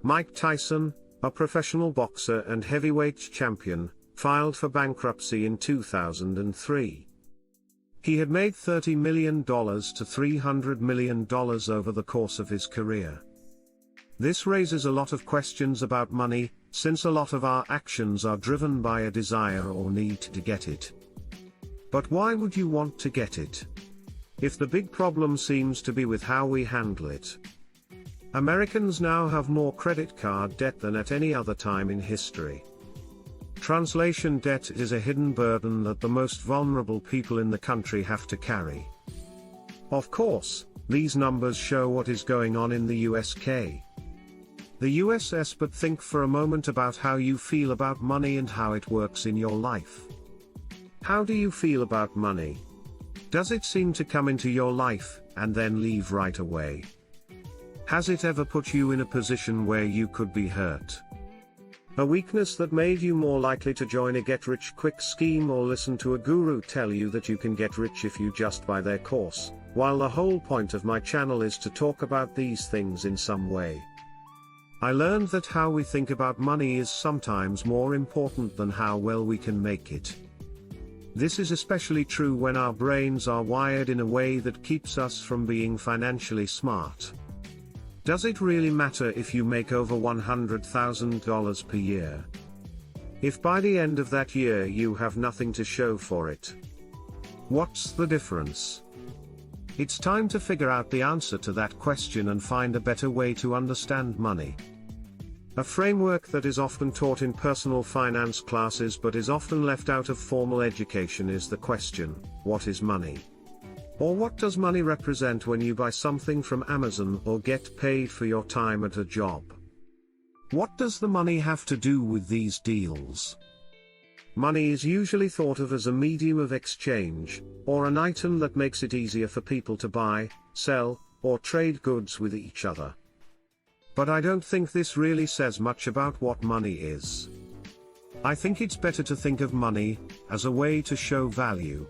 Mike Tyson, a professional boxer and heavyweight champion, filed for bankruptcy in 2003. He had made $30 million to $300 million over the course of his career. This raises a lot of questions about money, since a lot of our actions are driven by a desire or need to get it. But why would you want to get it? If the big problem seems to be with how we handle it. Americans now have more credit card debt than at any other time in history. Translation debt is a hidden burden that the most vulnerable people in the country have to carry. Of course, these numbers show what is going on in the USK. The USS, but think for a moment about how you feel about money and how it works in your life. How do you feel about money? Does it seem to come into your life, and then leave right away? Has it ever put you in a position where you could be hurt? A weakness that made you more likely to join a get-rich-quick scheme or listen to a guru tell you that you can get rich if you just buy their course, while the whole point of my channel is to talk about these things in some way. I learned that how we think about money is sometimes more important than how well we can make it. This is especially true when our brains are wired in a way that keeps us from being financially smart. Does it really matter if you make over $100,000 per year? If by the end of that year you have nothing to show for it? What's the difference? It's time to figure out the answer to that question and find a better way to understand money. A framework that is often taught in personal finance classes but is often left out of formal education is the question, what is money? Or what does money represent when you buy something from Amazon or get paid for your time at a job? What does the money have to do with these deals? Money is usually thought of as a medium of exchange, or an item that makes it easier for people to buy, sell, or trade goods with each other. But I don't think this really says much about what money is. I think it's better to think of money as a way to show value.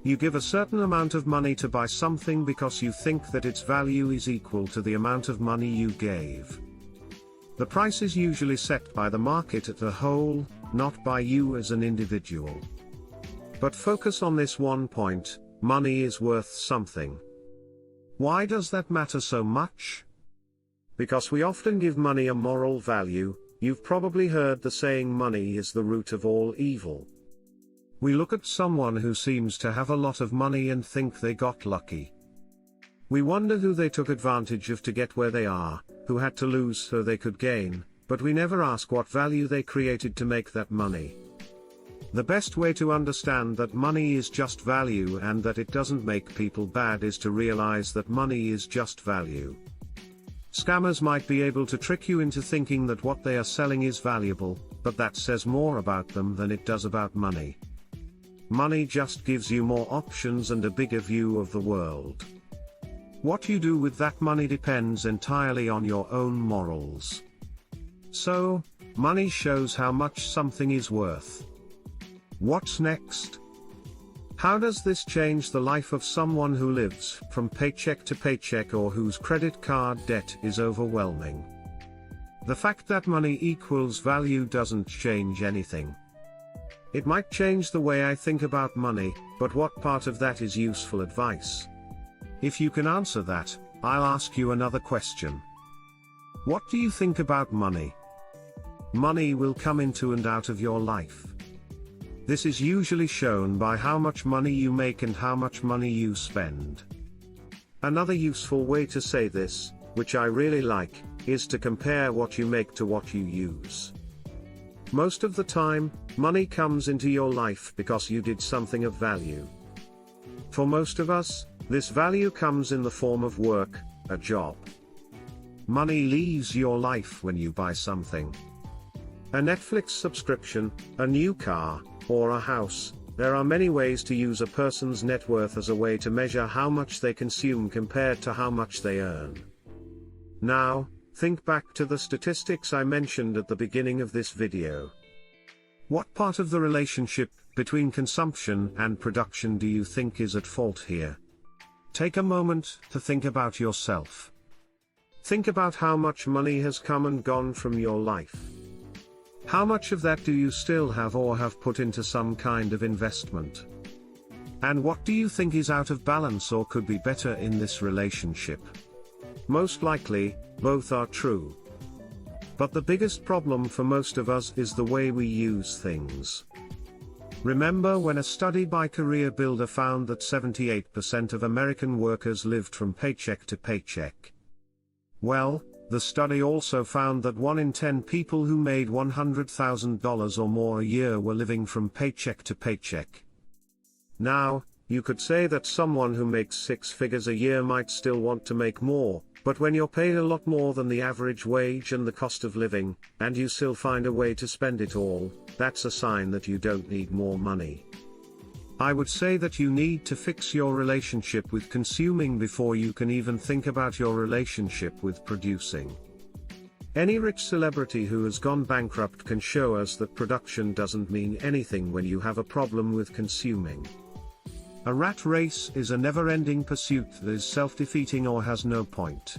You give a certain amount of money to buy something because you think that its value is equal to the amount of money you gave. The price is usually set by the market as a whole, not by you as an individual. But focus on this one point: money is worth something. Why does that matter so much? Because we often give money a moral value. You've probably heard the saying, money is the root of all evil. We look at someone who seems to have a lot of money and think they got lucky. We wonder who they took advantage of to get where they are, who had to lose so they could gain, but we never ask what value they created to make that money. The best way to understand that money is just value and that it doesn't make people bad is to realize that money is just value. Scammers might be able to trick you into thinking that what they are selling is valuable, but that says more about them than it does about money. Money just gives you more options and a bigger view of the world. What you do with that money depends entirely on your own morals. So, money shows how much something is worth. What's next? How does this change the life of someone who lives from paycheck to paycheck or whose credit card debt is overwhelming? The fact that money equals value doesn't change anything. It might change the way I think about money, but what part of that is useful advice? If you can answer that, I'll ask you another question. What do you think about money? Money will come into and out of your life. This is usually shown by how much money you make and how much money you spend. Another useful way to say this, which I really like, is to compare what you make to what you use. Most of the time, money comes into your life because you did something of value. For most of us, this value comes in the form of work, a job. Money leaves your life when you buy something. A Netflix subscription, a new car, or a house. There are many ways to use a person's net worth as a way to measure how much they consume compared to how much they earn. Now, think back to the statistics I mentioned at the beginning of this video. What part of the relationship between consumption and production do you think is at fault here? Take a moment to think about yourself. Think about how much money has come and gone from your life. How much of that do you still have or have put into some kind of investment? And what do you think is out of balance or could be better in this relationship? Most likely, both are true. But the biggest problem for most of us is the way we use things. Remember when a study by Career Builder found that 78% of American workers lived from paycheck to paycheck? Well, the study also found that 1 in 10 people who made $100,000 or more a year were living from paycheck to paycheck. Now, you could say that someone who makes 6 figures a year might still want to make more, but when you're paid a lot more than the average wage and the cost of living, and you still find a way to spend it all, that's a sign that you don't need more money. I would say that you need to fix your relationship with consuming before you can even think about your relationship with producing. Any rich celebrity who has gone bankrupt can show us that production doesn't mean anything when you have a problem with consuming. A rat race is a never-ending pursuit that is self-defeating or has no point.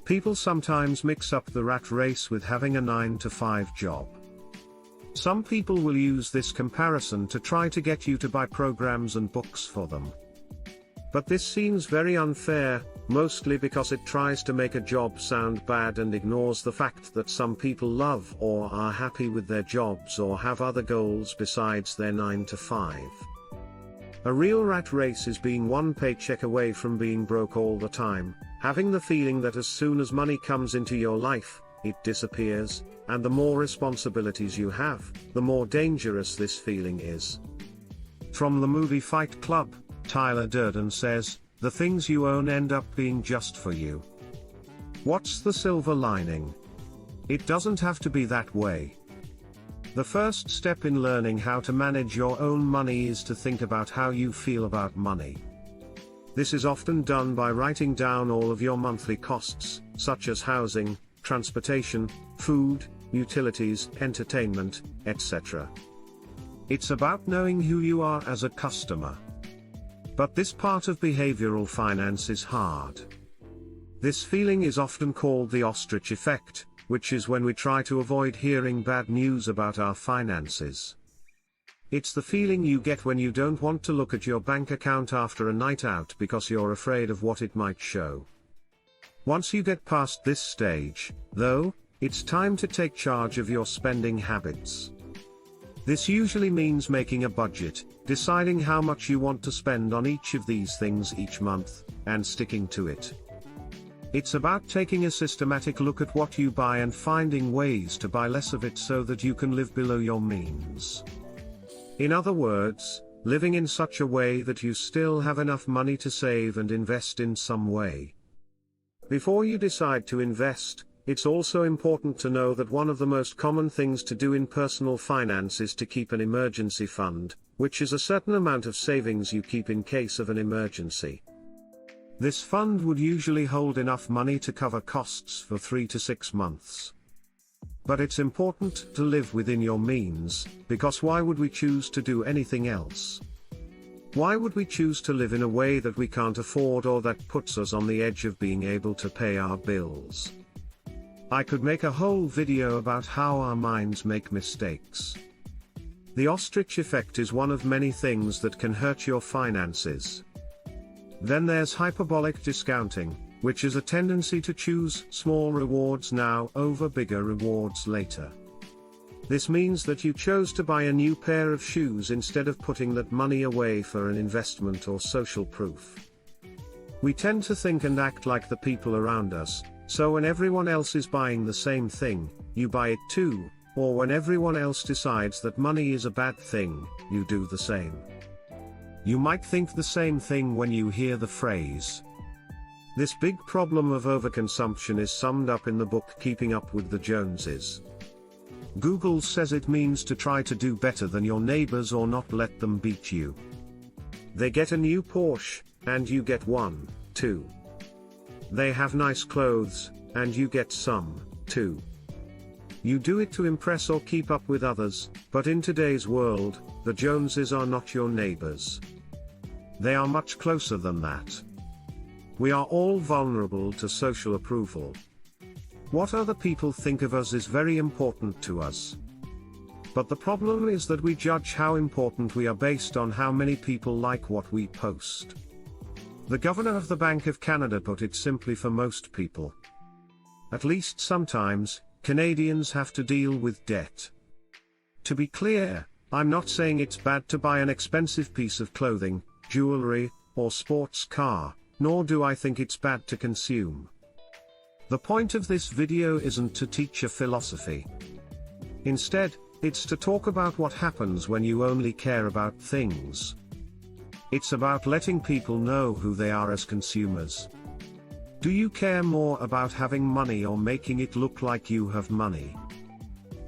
People sometimes mix up the rat race with having a 9-to-5 job. Some people will use this comparison to try to get you to buy programs and books for them. But this seems very unfair, mostly because it tries to make a job sound bad and ignores the fact that some people love or are happy with their jobs or have other goals besides their 9-to-5. A real rat race is being one paycheck away from being broke all the time, having the feeling that as soon as money comes into your life, it disappears, and the more responsibilities you have, the more dangerous this feeling is. From the movie Fight Club, Tyler Durden says, "The things you own end up being just for you." What's the silver lining? It doesn't have to be that way. The first step in learning how to manage your own money is to think about how you feel about money. This is often done by writing down all of your monthly costs, such as housing, transportation, food, utilities, entertainment, etc. It's about knowing who you are as a customer. But this part of behavioral finance is hard. This feeling is often called the ostrich effect, which is when we try to avoid hearing bad news about our finances. It's the feeling you get when you don't want to look at your bank account after a night out because you're afraid of what it might show. Once you get past this stage, though, it's time to take charge of your spending habits. This usually means making a budget, deciding how much you want to spend on each of these things each month, and sticking to it. It's about taking a systematic look at what you buy and finding ways to buy less of it so that you can live below your means. In other words, living in such a way that you still have enough money to save and invest in some way. Before you decide to invest, it's also important to know that one of the most common things to do in personal finance is to keep an emergency fund, which is a certain amount of savings you keep in case of an emergency. This fund would usually hold enough money to cover costs for 3 to 6 months. But it's important to live within your means, because why would we choose to do anything else? Why would we choose to live in a way that we can't afford or that puts us on the edge of being able to pay our bills? I could make a whole video about how our minds make mistakes. The ostrich effect is one of many things that can hurt your finances. Then there's hyperbolic discounting, which is a tendency to choose small rewards now over bigger rewards later. This means that you chose to buy a new pair of shoes instead of putting that money away for an investment or social proof. We tend to think and act like the people around us, so when everyone else is buying the same thing, you buy it too, or when everyone else decides that money is a bad thing, you do the same. You might think the same thing when you hear the phrase. This big problem of overconsumption is summed up in the book Keeping Up with the Joneses. Google says it means to try to do better than your neighbors or not let them beat you. They get a new Porsche, and you get one, too. They have nice clothes, and you get some, too. You do it to impress or keep up with others, but in today's world, the Joneses are not your neighbors. They are much closer than that. We are all vulnerable to social approval. What other people think of us is very important to us. But the problem is that we judge how important we are based on how many people like what we post. The governor of the Bank of Canada put it simply: for most people, at least sometimes, Canadians have to deal with debt. To be clear, I'm not saying it's bad to buy an expensive piece of clothing, jewelry, or sports car, nor do I think it's bad to consume. The point of this video isn't to teach a philosophy. Instead, it's to talk about what happens when you only care about things. It's about letting people know who they are as consumers. Do you care more about having money or making it look like you have money?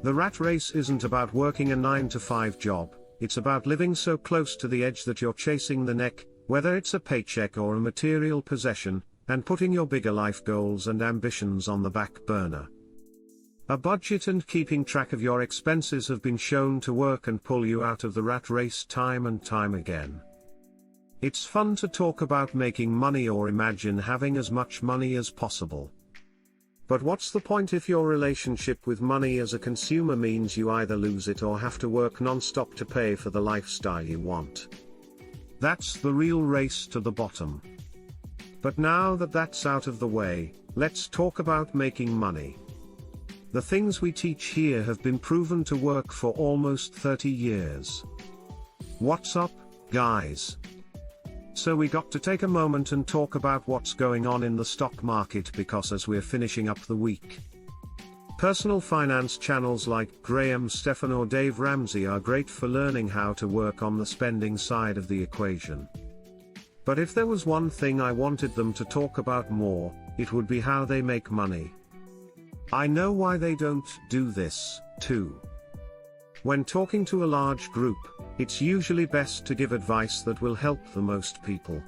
The rat race isn't about working a 9-to-5 job, it's about living so close to the edge that you're chasing the neck, whether it's a paycheck or a material possession, and putting your bigger life goals and ambitions on the back burner. A budget and keeping track of your expenses have been shown to work and pull you out of the rat race time and time again. It's fun to talk about making money or imagine having as much money as possible. But what's the point if your relationship with money as a consumer means you either lose it or have to work non-stop to pay for the lifestyle you want? That's the real race to the bottom. But now that that's out of the way, let's talk about making money. The things we teach here have been proven to work for almost 30 years. What's up, guys? So we got to take a moment and talk about what's going on in the stock market, because as we're finishing up the week, personal finance channels like Graham Stephan or Dave Ramsey are great for learning how to work on the spending side of the equation. But if there was one thing I wanted them to talk about more, it would be how they make money. I know why they don't do this, too. When talking to a large group, it's usually best to give advice that will help the most people.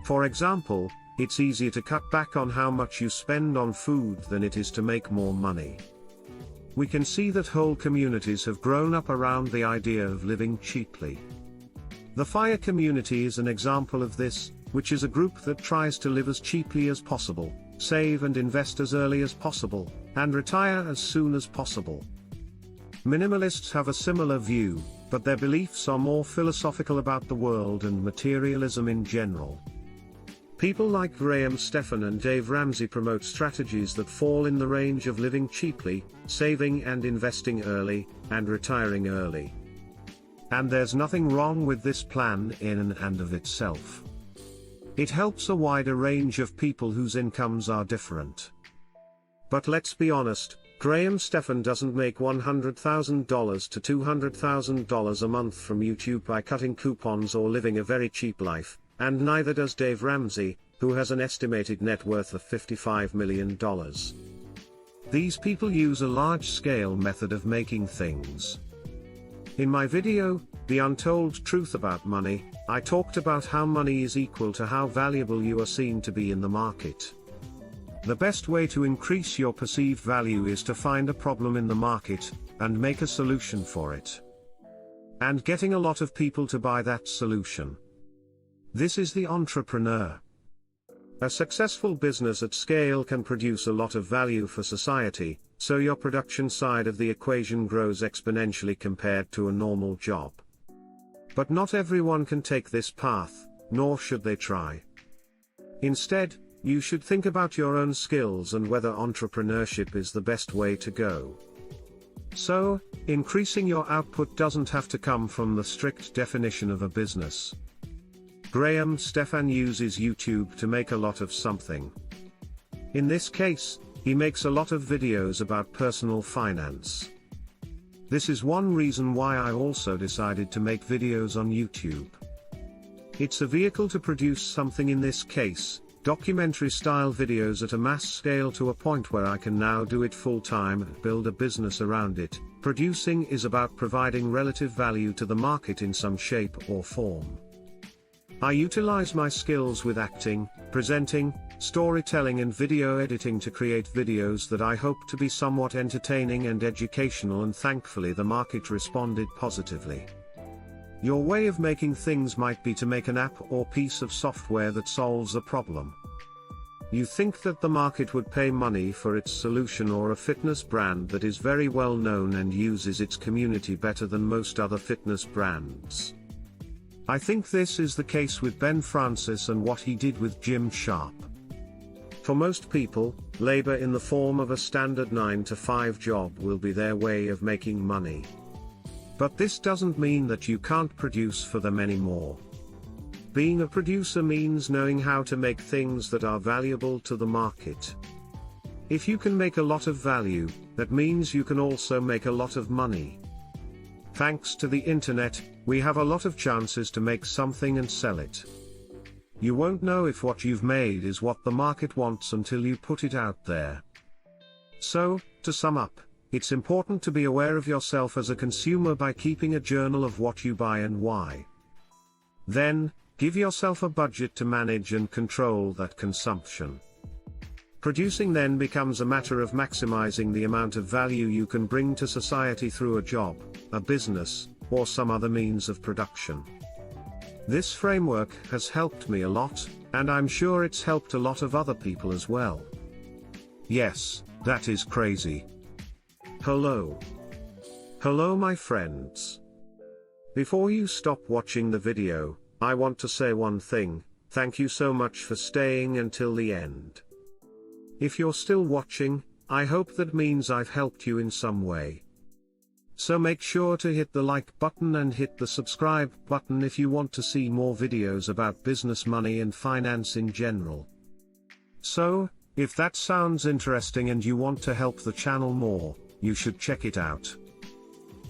For example, it's easier to cut back on how much you spend on food than it is to make more money. We can see that whole communities have grown up around the idea of living cheaply. The FIRE community is an example of this, which is a group that tries to live as cheaply as possible, save and invest as early as possible, and retire as soon as possible. Minimalists have a similar view, but their beliefs are more philosophical about the world and materialism in general. People like Graham Stephan and Dave Ramsey promote strategies that fall in the range of living cheaply, saving and investing early, and retiring early. And there's nothing wrong with this plan in and of itself. It helps a wider range of people whose incomes are different. But let's be honest, Graham Stephan doesn't make $100,000 to $200,000 a month from YouTube by cutting coupons or living a very cheap life, and neither does Dave Ramsey, who has an estimated net worth of $55 million. These people use a large-scale method of making things. In my video, The Untold Truth About Money, I talked about how money is equal to how valuable you are seen to be in the market. The best way to increase your perceived value is to find a problem in the market, and make a solution for it. And getting a lot of people to buy that solution. This is the entrepreneur. A successful business at scale can produce a lot of value for society, so your production side of the equation grows exponentially compared to a normal job. But not everyone can take this path, nor should they try. Instead, you should think about your own skills and whether entrepreneurship is the best way to go. So, increasing your output doesn't have to come from the strict definition of a business. Graham Stephan uses YouTube to make a lot of something. In this case, he makes a lot of videos about personal finance. This is one reason why I also decided to make videos on YouTube. It's a vehicle to produce something, in this case, documentary-style videos at a mass scale, to a point where I can now do it full-time and build a business around it. Producing is about providing relative value to the market in some shape or form. I utilize my skills with acting, presenting, storytelling and video editing to create videos that I hope to be somewhat entertaining and educational, and thankfully the market responded positively. Your way of making things might be to make an app or piece of software that solves a problem. You think that the market would pay money for its solution or a fitness brand that is very well known and uses its community better than most other fitness brands. I think this is the case with Ben Francis and what he did with Jim Sharp. For most people, labor in the form of a standard 9-to-5 job will be their way of making money. But this doesn't mean that you can't produce for them anymore. Being a producer means knowing how to make things that are valuable to the market. If you can make a lot of value, that means you can also make a lot of money. Thanks to the internet, we have a lot of chances to make something and sell it. You won't know if what you've made is what the market wants until you put it out there. So, to sum up, it's important to be aware of yourself as a consumer by keeping a journal of what you buy and why. Then, give yourself a budget to manage and control that consumption. Producing then becomes a matter of maximizing the amount of value you can bring to society through a job, a business, or some other means of production. This framework has helped me a lot, and I'm sure it's helped a lot of other people as well. Yes, that is crazy. Hello. Hello my friends. Before you stop watching the video, I want to say one thing: thank you so much for staying until the end. If you're still watching, I hope that means I've helped you in some way. So make sure to hit the like button and hit the subscribe button if you want to see more videos about business, money and finance in general. So, if that sounds interesting and you want to help the channel more, you should check it out.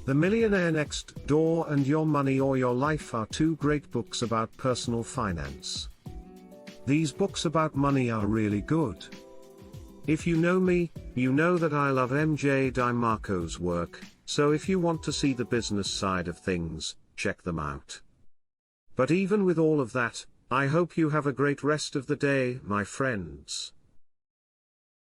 The Millionaire Next Door and Your Money or Your Life are two great books about personal finance. These books about money are really good. If you know me, you know that I love MJ DiMarco's work, so if you want to see the business side of things, check them out. But even with all of that, I hope you have a great rest of the day, my friends.